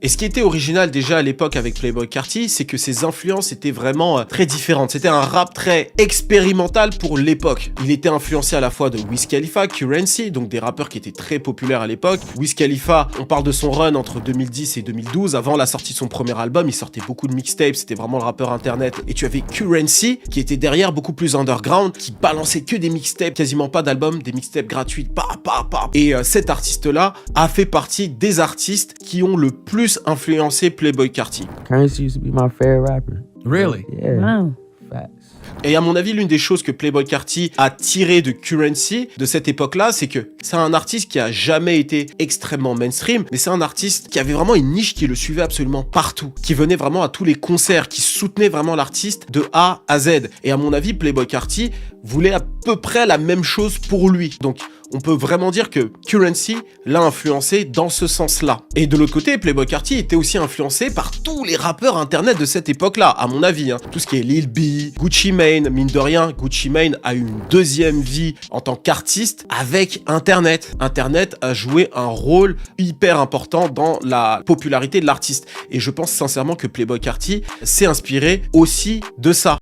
Et ce qui était original déjà à l'époque avec Playboi Carti, c'est que ses influences étaient vraiment très différentes. C'était un rap très expérimental pour l'époque. Il était influencé à la fois de Wiz Khalifa, Curren$y, donc des rappeurs qui étaient très populaires à l'époque. Wiz Khalifa, on parle de son run entre 2010 et 2012. Avant la sortie de son premier album, il sortait beaucoup de mixtapes, c'était vraiment le rappeur internet. Et tu avais Curren$y, qui était derrière beaucoup plus underground, qui balançait que des mixtapes, quasiment pas d'albums, des mixtapes gratuits, Et cet artiste-là a fait partie des artistes qui ont le plus influencé Playboi Carti. Curren$y used to be my favorite rapper. Really? Yeah. Wow. Facts. Et à mon avis, l'une des choses que Playboi Carti a tiré de Curren$y de cette époque-là, c'est que c'est un artiste qui a jamais été extrêmement mainstream, mais c'est un artiste qui avait vraiment une niche qui le suivait absolument partout, qui venait vraiment à tous les concerts, qui soutenait vraiment l'artiste de A à Z. Et à mon avis, Playboi Carti voulait à peu près la même chose pour lui. Donc, on peut vraiment dire que Curren$y l'a influencé dans ce sens-là. Et de l'autre côté, Playboi Carti était aussi influencé par tous les rappeurs internet de cette époque-là, à mon avis. Tout ce qui est Lil B, Gucci Mane, mine de rien, Gucci Mane a eu une deuxième vie en tant qu'artiste avec Internet. Internet a joué un rôle hyper important dans la popularité de l'artiste. Et je pense sincèrement que Playboi Carti s'est inspiré aussi de ça.